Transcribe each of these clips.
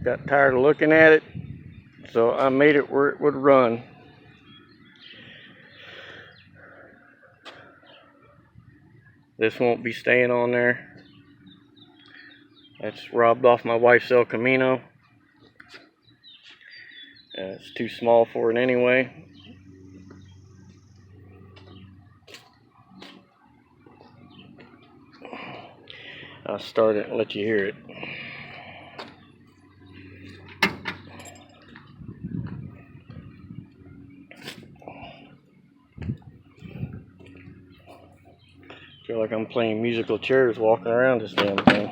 got tired of looking at it, so I made it where it would run. This won't be staying on there. That's robbed off my wife's elcamino. It's too small for it anyway. I'll start it and let you hear it. Feel like I'm playing musical chairs walking around this damn thing.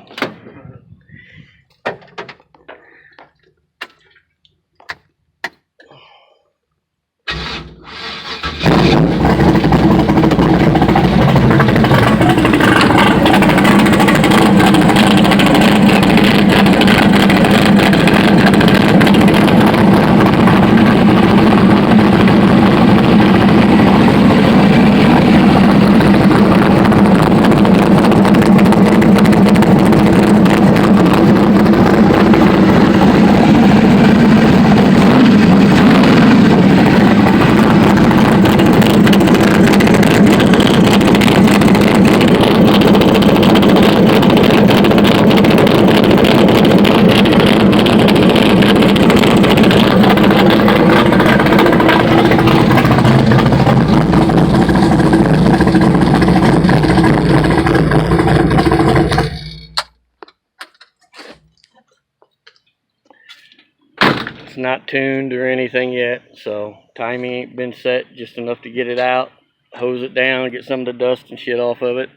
It's not tuned or anything yet, so timing ain't been set, just enough to get it out, hose it down, get some of the dust and shit off of it.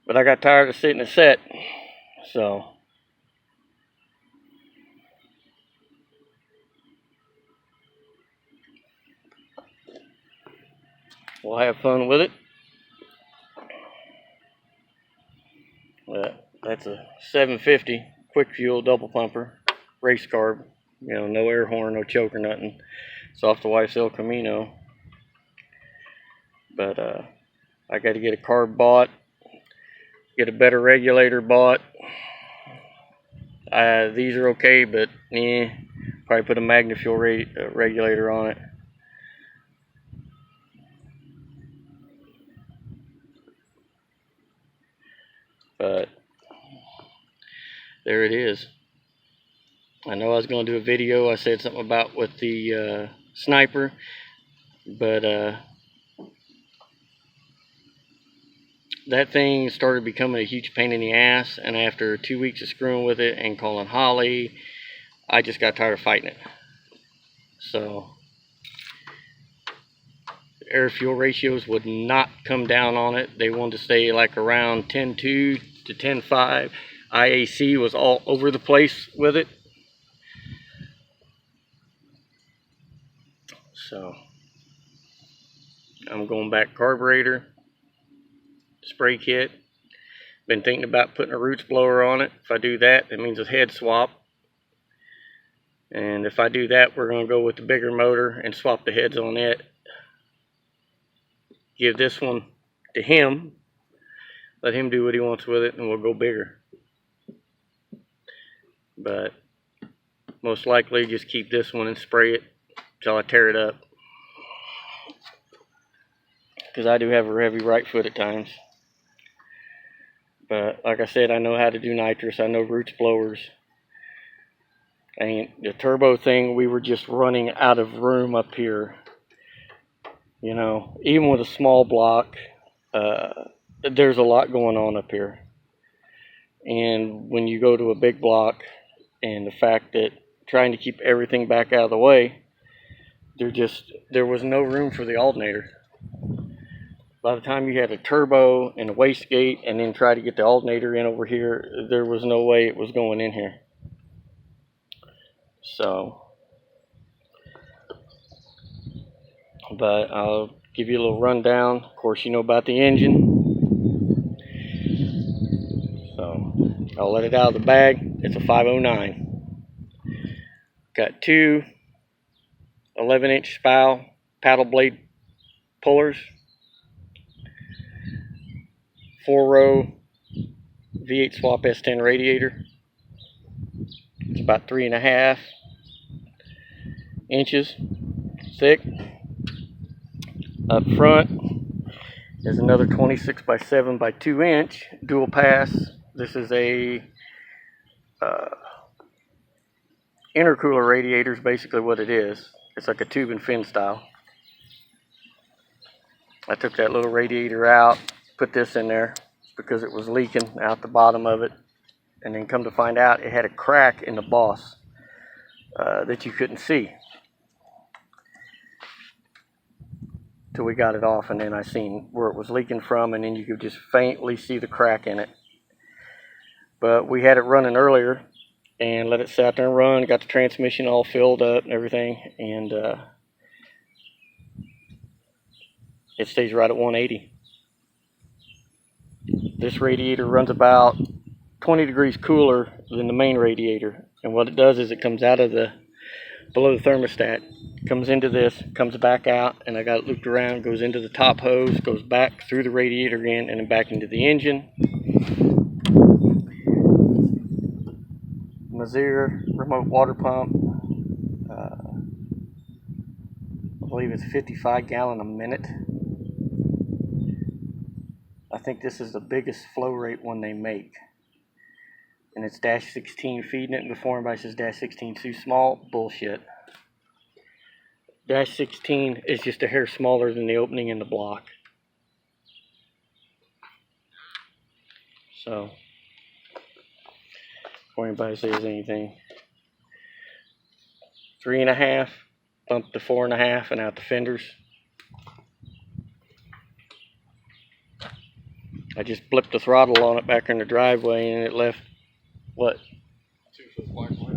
But I got tired of sitting it set, so we'll have fun with it. That's a 750 quick fuel double pumper, race carb, you know, no air horn, no choke or nothing. It's off the wife's elcamino. But I got to get a carb bought, get a better regulator bought. These are okay, but probably put a MagnaFuel regulator on it. But there it is. I know I was going to do a video. I said something about with the sniper, but that thing started becoming a huge pain in the ass, and after 2 weeks of screwing with it and calling Holly, I just got tired of fighting it. So air fuel ratios would not come down on it. They wanted to stay like around 10.2 to 10.5. IAC was all over the place with it. So I'm going back carburetor, spray kit. Been thinking about putting a roots blower on it. If I do that, that means a head swap. And if I do that, we're going to go with the bigger motor and swap the heads on it. Give this one to him. Let him do what he wants with it, and we'll go bigger. But most likely just keep this one and spray it until I tear it up. Because I do have a heavy right foot at times. But like I said, I know how to do nitrous. I know roots blowers. And the turbo thing, we were just running out of room up here. You know, even with a small block, there's a lot going on up here. And when you go to a big block, and the fact that trying to keep everything back out of the way, there was no room for the alternator. By the time you had a turbo and a wastegate and then try to get the alternator in over here, there was no way it was going in here. So, but I'll give you a little rundown. Of course, you know about the engine. So, I'll let it out of the bag. It's a 509. Got two 11-inch spow paddle blade pullers. 4-row V8 swap S10 radiator. about 3.5 inches thick. Up front is another 26 by 7 by 2 inch dual pass. This is a intercooler radiator is basically what it is. It's like a tube and fin style. I took that little radiator out, put this in there because it was leaking out the bottom of it, and then come to find out it had a crack in the boss that you couldn't see till we got it off, and then I seen where it was leaking from, and then you could just faintly see the crack in it. But we had it running earlier and let it sit out there and run, got the transmission all filled up and everything, and it stays right at 180. This radiator runs about 20 degrees cooler than the main radiator, and what it does is it comes out of the below the thermostat, comes into this, comes back out, and I got it looped around, goes into the top hose, goes back through the radiator again, and then back into the engine. Mazir remote water pump, I believe it's 55 gallon a minute. I think this is the biggest flow rate one they make. And it's -16 feeding it, and before anybody says -16 too small, bullshit. -16 is just a hair smaller than the opening in the block. So, before anybody says anything, 3.5, bump to 4.5, and out the fenders. I just blipped the throttle on it back in the driveway, and it left, what, 2 foot black mark.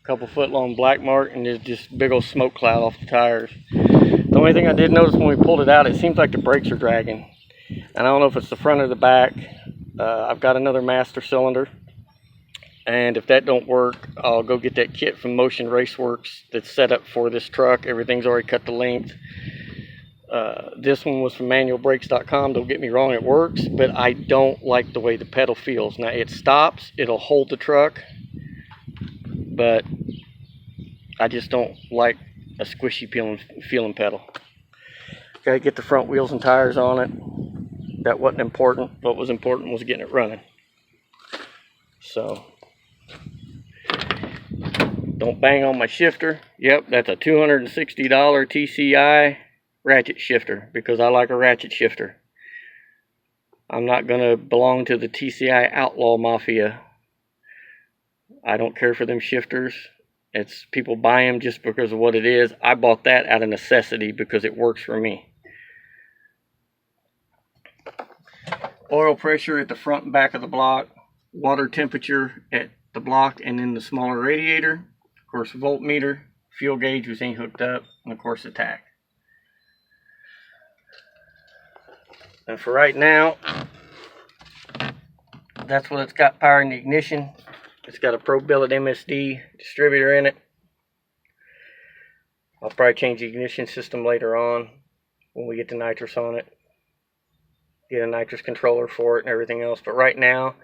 Couple foot long black mark, and there's just big old smoke cloud off the tires. The only thing I did notice when we pulled it out, it seems like the brakes are dragging. And I don't know if it's the front or the back. I've got another master cylinder, and if that don't work, I'll go get that kit from Motion Raceworks that's set up for this truck. Everything's already cut the length. This one was from manualbrakes.com. Don't get me wrong, it works, but I don't like the way the pedal feels. Now it stops, it'll hold the truck, but I just don't like a squishy feeling pedal. Gotta get the front wheels and tires on it. That wasn't important. What was important was getting it running. So, don't bang on my shifter. Yep, that's a $260 TCI ratchet shifter, because I like a ratchet shifter. I'm not going to belong to the TCI outlaw mafia. I don't care for them shifters. It's people buy them just because of what it is. I bought that out of necessity because it works for me. Oil pressure at the front and back of the block, water temperature at the block and in the smaller radiator, of course voltmeter, fuel gauge was ain't hooked up, and of course the tach. And for right now, that's what it's got powering the ignition. It's got a Pro Billet MSD distributor in it. I'll probably change the ignition system later on when we get the nitrous on it. Get a nitrous controller for it and everything else. But right now,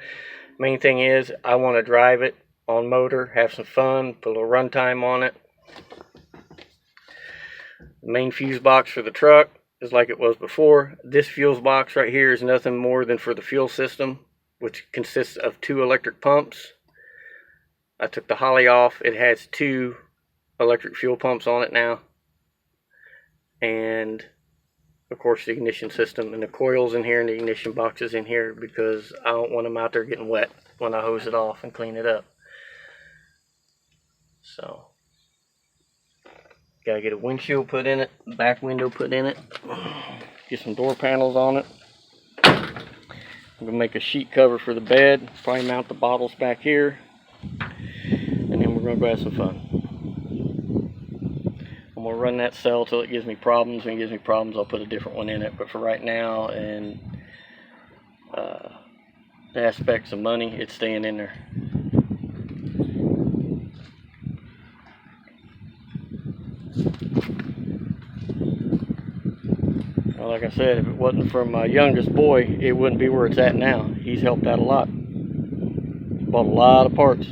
main thing is I want to drive it on motor, have some fun, put a little runtime on it. The main fuse box for the truck is like it was before. This fuse box right here is nothing more than for the fuel system, which consists of 2 electric pumps. I took the Holly off. It has 2 electric fuel pumps on it now. And of course the ignition system, and the coils in here and the ignition boxes in here, because I don't want them out there getting wet when I hose it off and clean it up. So, gotta get a windshield put in it, back window put in it, get some door panels on it. I'm gonna make a sheet cover for the bed, probably mount the bottles back here, and then we're gonna go have some fun. I'm gonna run that cell till it gives me problems. When it gives me problems, I'll put a different one in it. But for right now, and the aspects of money, it's staying in there. Well, like I said, if it wasn't for my youngest boy, it wouldn't be where it's at now. He's helped out a lot. Bought a lot of parts.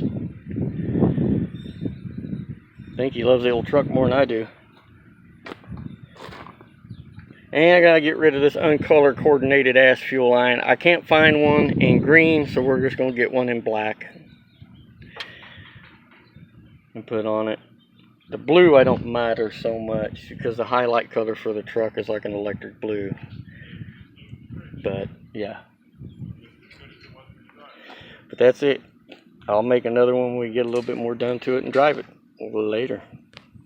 think he loves the old truck more than I do. And I gotta get rid of this uncolor coordinated ass fuel line. I can't find one in green, so we're just gonna get one in black and put on it. The blue I don't matter so much because the highlight color for the truck is like an electric blue. But yeah. But that's it. I'll make another one when we get a little bit more done to it and drive it later.